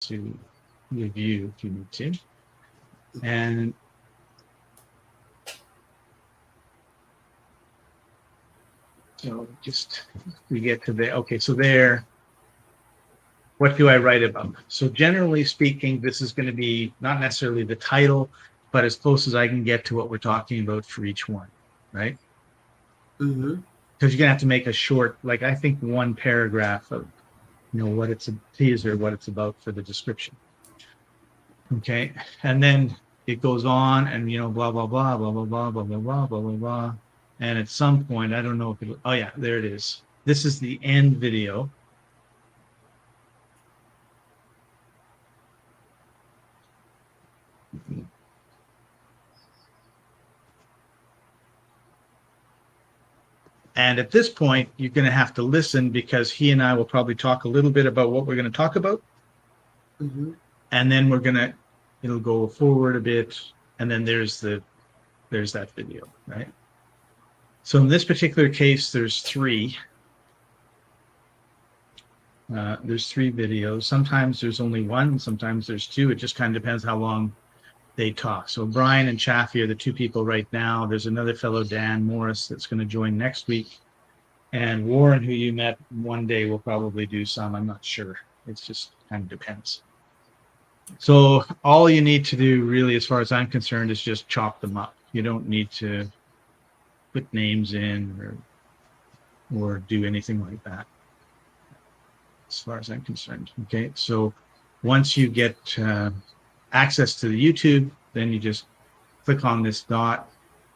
to review if you need to. And so just we get to there. Okay, so there, what do I write about? So generally speaking, this is going to be not necessarily the title, but as close as I can get to what we're talking about for each one, right? Mm-hmm. Because you're going to have to make a short, like I think one paragraph of, what it's a teaser, what it's about for the description. Okay. And then it goes on and, blah, blah, blah, blah, blah, blah, blah, blah, blah, blah, blah, blah. And at some point, I don't know if oh yeah, there it is. This is the end video. And at this point, you're going to have to listen because he and I will probably talk a little bit about what we're going to talk about. Mm-hmm. And then it'll go forward a bit. And then there's that video, right? So in this particular case, there's three. There's three videos. Sometimes there's only one. Sometimes there's two. It just kind of depends how long they talk. So Brian and Chaffee are the two people right now. There's another fellow, Dan Morris, that's going to join next week. And Warren, who you met one day, will probably do some. I'm not sure. It's just kind of depends. So all you need to do, really, as far as I'm concerned, is just chop them up. You don't need to put names in or do anything like that, as far as I'm concerned. Okay, so once you get access to the YouTube, then you just click on this dot.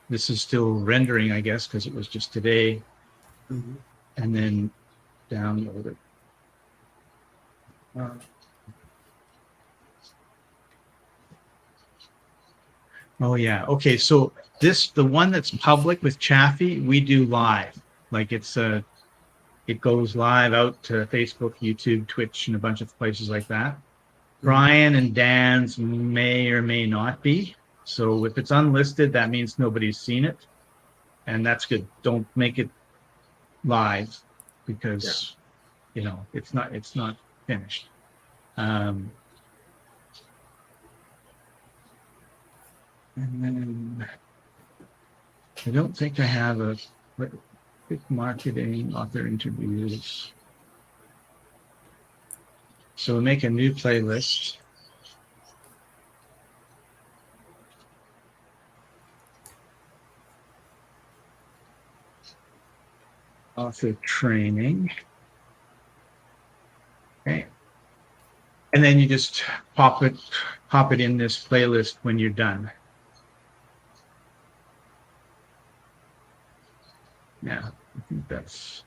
This is still rendering, I guess, because it was just today. Mm-hmm. And then download it. Oh yeah. Okay. So the one that's public with Chaffee, we do live. Like it goes live out to Facebook, YouTube, Twitch, and a bunch of places like that. Mm-hmm. Brian and Dan's may or may not be. So if it's unlisted, that means nobody's seen it. And that's good. Don't make it live Yeah. because it's not finished. Um, and then I don't think I have a quick marketing author interviews. So make a new playlist. Author training. Okay. And then you just pop it in this playlist when you're done. Yeah, I think that's.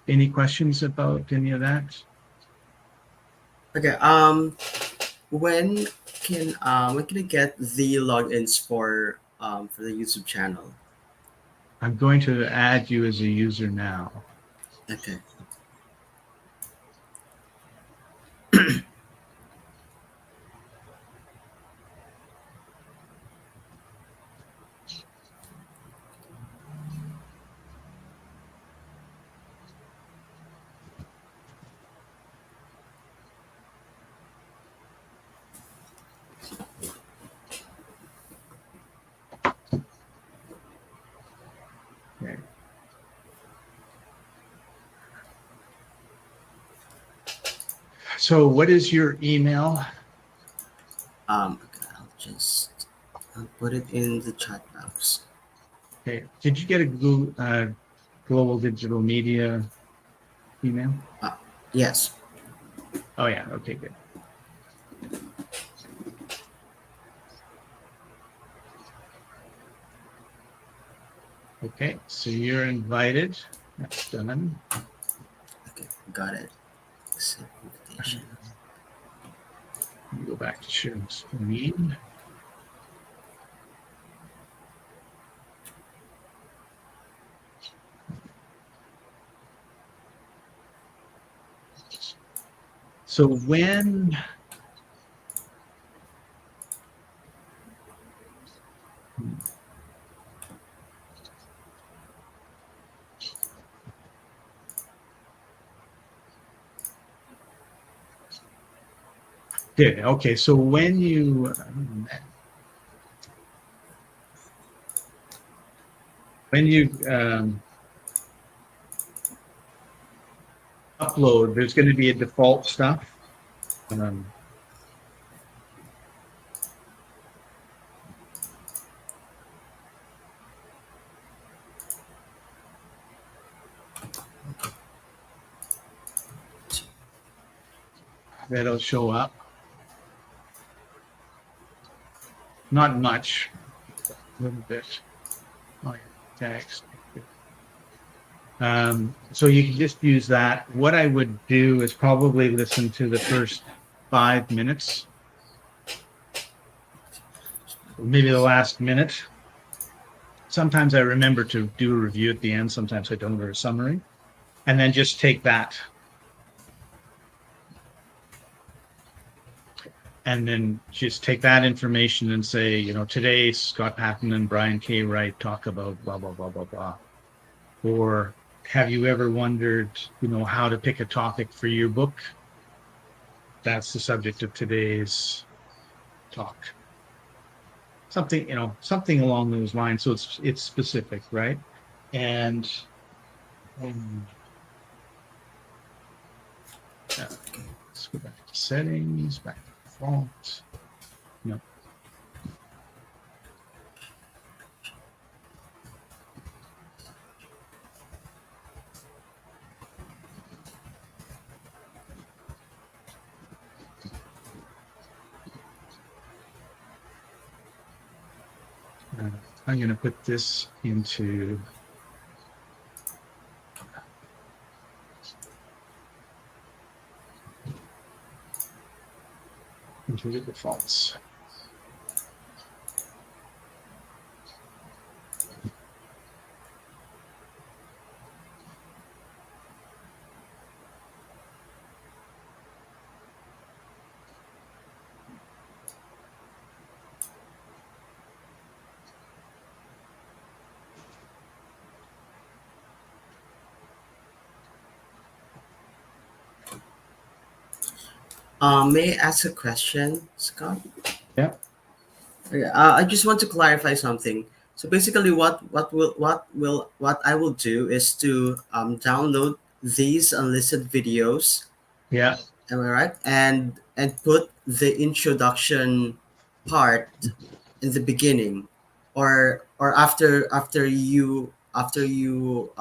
Any questions about any of that? Okay. When when can I get the logins for the YouTube channel? I'm going to add you as a user now. Okay. Okay. So what is your email? Okay, I'll put it in the chat box. Okay. Did you get a Global Digital Media email? Uh, yes. Oh yeah. Okay, good. Okay, so you're invited. That's done. Okay, got it. Accept invitation. Let me go back to sharing screen. So when Good. Okay. So when you upload, there's going to be a default stuff. Um, that'll show up. Not much, a little bit. Oh, yeah, text. So you can just use that. What I would do is probably listen to the first 5 minutes, maybe the last minute. Sometimes I remember to do a review at the end. Sometimes I don't, or a summary, and then just take that. And then just take that information and say, today Scott Patton and Brian K. Wright talk about blah, blah, blah, blah, blah. Or have you ever wondered, how to pick a topic for your book? That's the subject of today's talk. Something, something along those lines. So it's specific, right? And let's go back to settings, back to default. No. I'm going to put this into the defaults. May I ask a question, Scott? Yeah. Okay, I just want to clarify something. So basically, what I will do is to download these unlisted videos. Yeah. Am I right? And put the introduction part in the beginning, or after you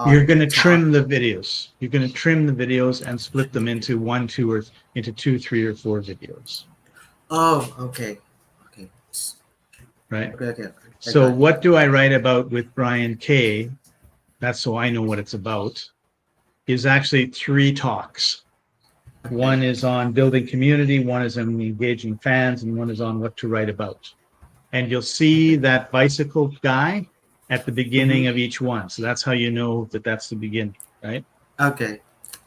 You're going to talk. trim the videos. You're going to trim the videos and split them into 1, 2, or into 2, 3, or 4 videos. Oh, okay, okay, Right. okay. So what do I write about with Brian K? That's so I know what it's about. Is actually 3 talks. Okay. One is on building community, one is on engaging fans, and one is on what to write about. And you'll see that bicycle guy at the beginning of each one. So that's how you know that that's the beginning, right? Okay.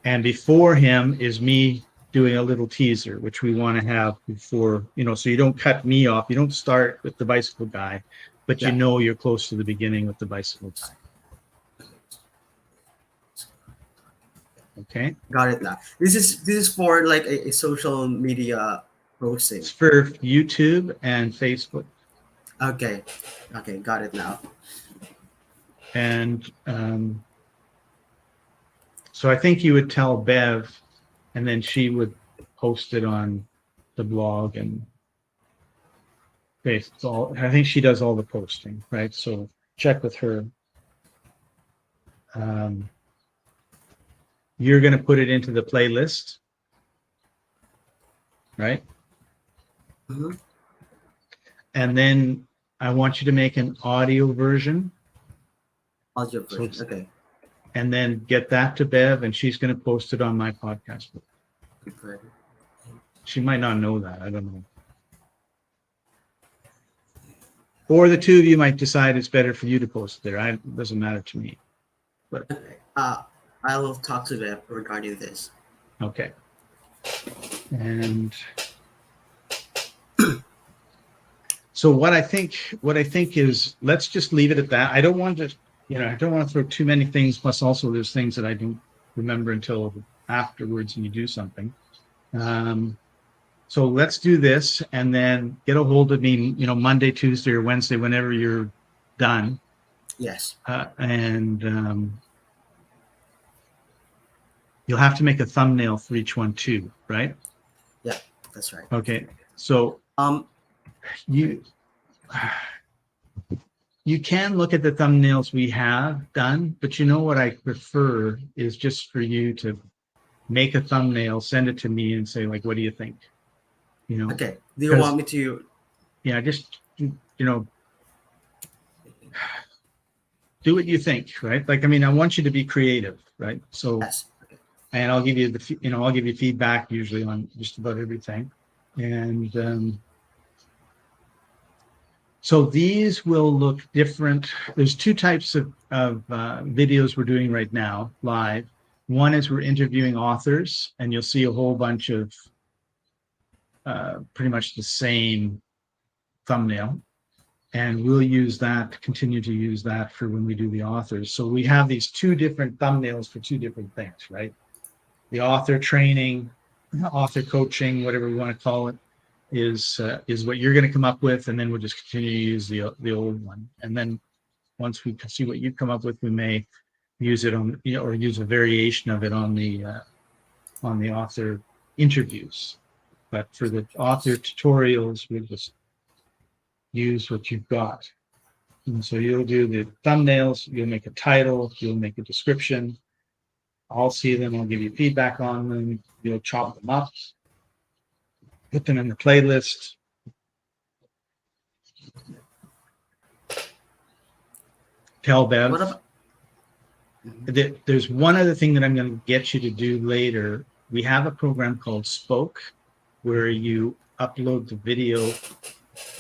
And before him is me doing a little teaser, which we want to have before, so you don't cut me off. You don't start with the bicycle guy, but Yeah. you're close to the beginning with the bicycle guy. Okay. Got it now. This is for like a social media posting. It's for YouTube and Facebook. Okay. Okay. Got it now. And so I think you would tell Bev, and then she would post it on the blog and Facebook. I think she does all the posting, right? So check with her. You're going to put it into the playlist, right? Mm-hmm. And then I want you to make an audio version. Audio version. Okay. And then get that to Bev, and she's going to post it on my podcast. Good. She might not know that. I don't know. Or the two of you might decide it's better for you to post there. It doesn't matter to me. But Okay. I will talk to them regarding this. Okay. And so what I think is, let's just leave it at that. I don't want to, I don't want to throw too many things. Plus, also there's things that I don't remember until afterwards, and you do something. So let's do this, and then get a hold of me, Monday, Tuesday, or Wednesday, whenever you're done. Yes. And you'll have to make a thumbnail for each one too, right? Yeah, that's right. Okay. So Um, you you can look at the thumbnails we have done, but what I prefer is just for you to make a thumbnail, send it to me, and say, like, what do you think? okay. Do you Because want me to? just do what you think, right? Like, I mean, I want you to be creative, right? So, Yes. Okay. and I'll give you I'll give you feedback usually on just about everything. And so these will look different. There's two types of videos we're doing right now live. One is we're interviewing authors, and you'll see a whole bunch of pretty much the same thumbnail. And we'll continue to use that for when we do the authors. So we have these two different thumbnails for two different things, right? The author training, author coaching, whatever we want to call it, is what you're going to come up with, and then we'll just continue to use the old one. And then once we see what you come up with, we may use it on, or use a variation of it on the author interviews. But for the author tutorials, we'll just use what you've got. And so you'll do the thumbnails, you'll make a title, you'll make a description. I'll see them, I'll give you feedback on them, you'll chop them up, put them in the playlist. Tell What Bev. about? There's one other thing that I'm going to get you to do later. We have a program called Spoke, where you upload the video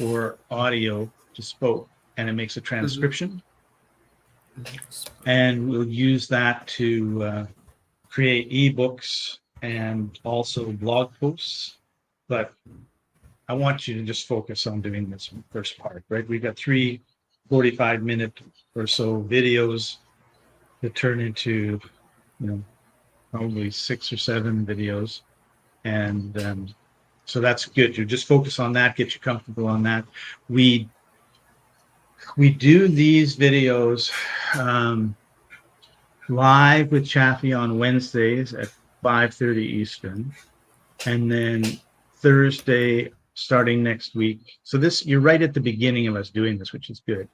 or audio to Spoke, and it makes a transcription. And we'll use that to create ebooks and also blog posts. But I want you to just focus on doing this first part, right? We've got 3 45-minute or so videos that turn into, probably 6 or 7 videos. And so that's good. You just focus on that, get you comfortable on that. We do these videos live with Chaffee on Wednesdays at 5:30 Eastern, and then Thursday starting next week. So you're right at the beginning of us doing this, which is good.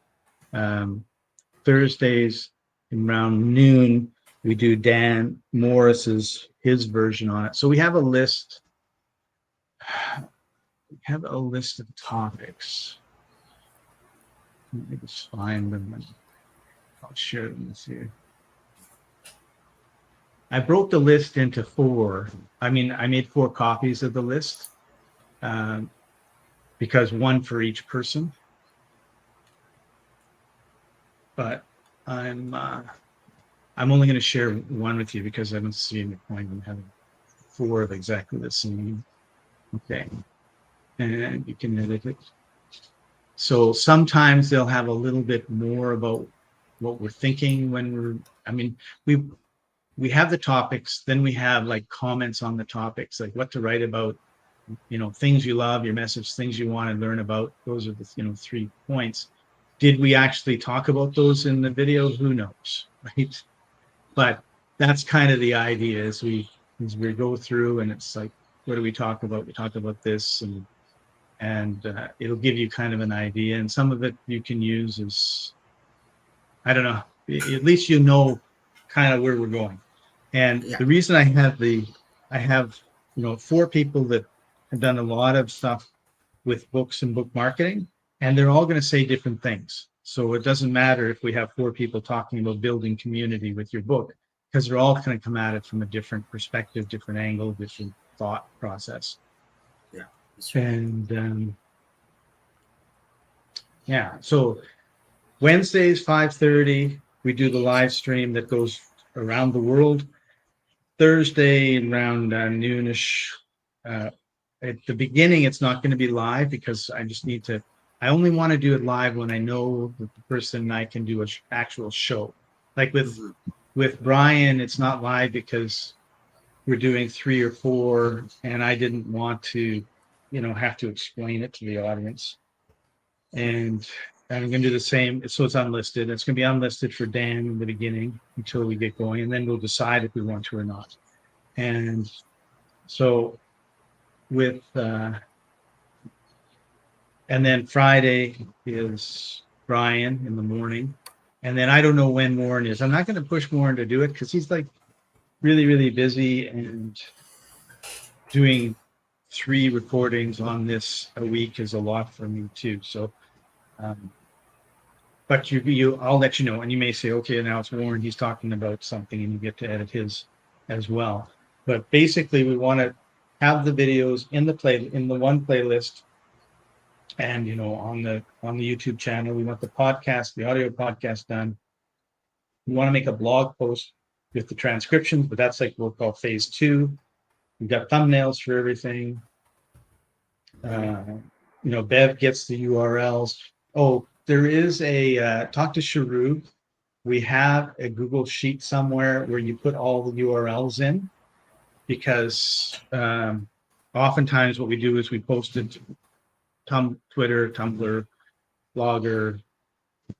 Thursdays around noon, we do Dan Morris's his version on it. So we have a list. We have a list of topics. Let me just find them and I'll share them with you. I broke the list into 4. I made 4 copies of the list because one for each person. But I'm only going to share one with you because I don't see any point in having 4 of exactly the same. Okay, and you can edit it. So sometimes they'll have a little bit more about what we're thinking when we have the topics, then we have like comments on the topics, like what to write about, things you love, your message, things you want to learn about. Those are the 3 points. Did we actually talk about those in the video? Who knows, right? But that's kind of the idea as we go through, and it's like, what do we talk about? We talk about this, and it'll give you kind of an idea. And some of it you can use as, I don't know, at least kind of where we're going. And Yeah. the reason I have 4 people that have done a lot of stuff with books and book marketing, and they're all going to say different things. So it doesn't matter if we have 4 people talking about building community with your book, because they're all going to come at it from a different perspective, different angle, different thought process. Yeah. That's right. And so Wednesdays 5:30, we do the live stream that goes around the world. Thursday around noonish. At the beginning, it's not going to be live because I only want to do it live when I know that the person and I can do an actual show. Like with Brian, it's not live because we're doing 3 or 4, and I didn't want to have to explain it to the audience. And I'm going to do the same. So it's unlisted. It's going to be unlisted for Dan in the beginning until we get going, and then we'll decide if we want to or not. And so with and then Friday is Brian in the morning, and then I don't know when Warren is. I'm not going to push Warren to do it because he's like really, really busy, and doing 3 recordings on this a week is a lot for me too. So, but I'll let you know, and you may say, okay, now it's Warren, he's talking about something, and you get to edit his as well. But basically, we want to have the videos in the one playlist, and on the YouTube channel. We want the audio podcast done. We want to make a blog post with the transcriptions, but that's like we'll call phase 2. We've got thumbnails for everything. Bev gets the URLs. Oh, there is a talk to Sharu. We have a Google Sheet somewhere where you put all the URLs in, because oftentimes what we do is we post it to Twitter, Tumblr, Blogger,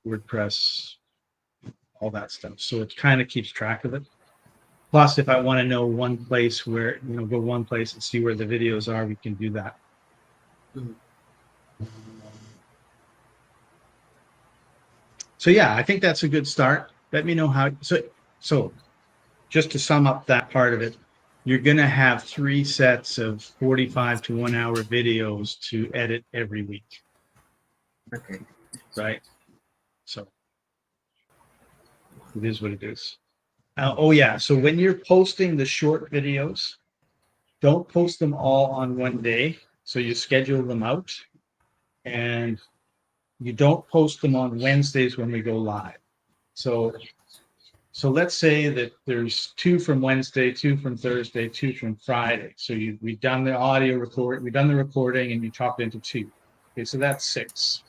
WordPress, all that stuff. So it kind of keeps track of it. Plus, if I want to know one place where, go one place and see where the videos are, we can do that. Mhm. So yeah, I think that's a good start. Let me know how. So just to sum up that part of it, you're going to have 3 sets of 45 to 1 hour videos to edit every week. Okay. Right. So it is what it is. Oh yeah. So when you're posting the short videos, don't post them all on one day. So you schedule them out, and you don't post them on Wednesdays when we go live. So let's say that there's 2 from Wednesday, 2 from Thursday, 2 from Friday. So we've done the we've done the recording, and you chopped into 2. Okay, so that's 6.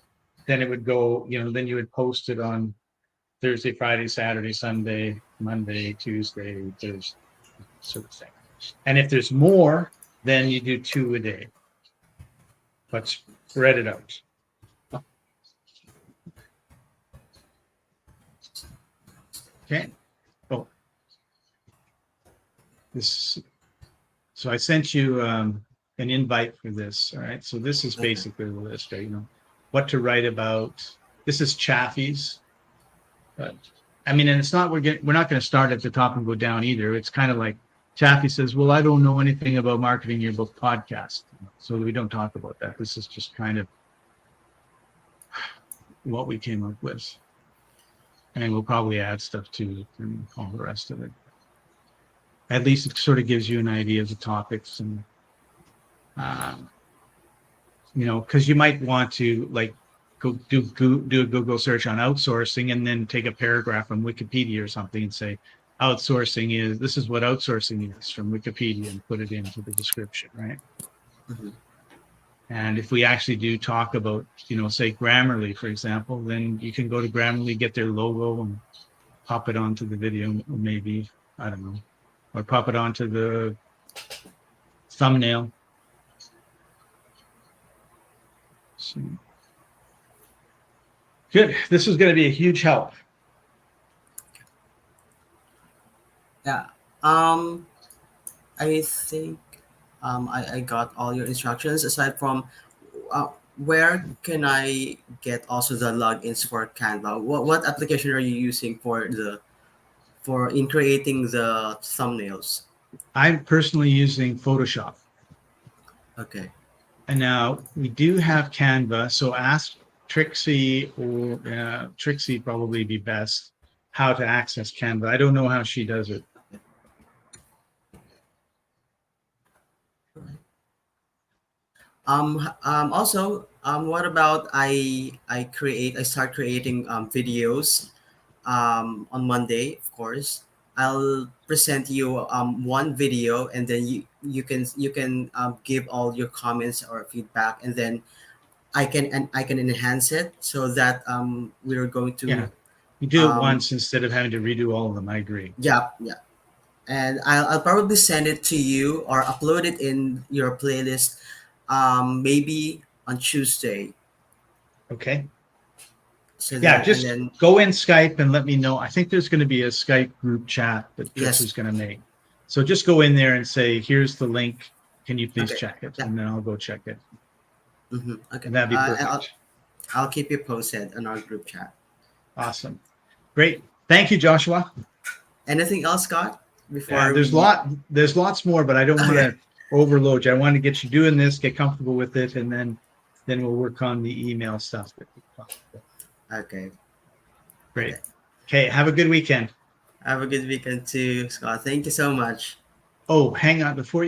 Then it would go, then you would post it on Thursday, Friday, Saturday, Sunday, Monday, Tuesday, Thursday, sort of thing. And if there's more, then you do 2 a day, but spread it out. Okay. Oh, so I sent you an invite for this. All right. So this is basically the list, right? What to write about. This is Chaffee's. But and it's not, we're not going to start at the top and go down either. It's kind of like Chaffee says, well, I don't know anything about marketing your book podcast. So we don't talk about that. This is just kind of what we came up with. And we'll probably add stuff to and all the rest of it. At least it sort of gives you an idea of the topics, and because you might want to go do a Google search on outsourcing, and then take a paragraph from Wikipedia or something and say, this is what outsourcing is from Wikipedia, and put it into the description, right? Mm-hmm. And if we actually do talk about, say Grammarly, for example, then you can go to Grammarly, get their logo, and pop it onto the video, maybe, I don't know, or pop it onto the thumbnail. So, good. This is going to be a huge help. Yeah. I think I got all your instructions. Aside from, where can I get also the logins for Canva? What application are you using in creating the thumbnails? I'm personally using Photoshop. Okay. And now we do have Canva, so ask Trixie, or Trixie probably be best, how to access Canva. I don't know how she does it. Also, what about I start creating videos on Monday, of course. I'll present you one video, and then you can give all your comments or feedback, and then I can enhance it so that we're going to You do it once instead of having to redo all of them. I agree. Yeah. And I'll probably send it to you or upload it in your playlist maybe on Tuesday. Okay. So Yeah, that, and just then go in Skype and let me know. I think there's going to be a Skype group chat that Chris yes, is going to make. So just go in there and say, here's the link. Can you please okay, check it? yeah, And then I'll go check it. okay. And that'd be I'll perfect. I'll keep you posted on our group chat. Awesome. Great. Thank you, Joshua. Anything else, Scott? Yeah, Before we there's lots more, but I don't want okay, to overload you. I want to get you doing this, get comfortable with it, and then we'll work on the email stuff. okay, Great. okay. Okay, have a good weekend. Have a good weekend too, Scott. Thank you so much. Oh, hang on before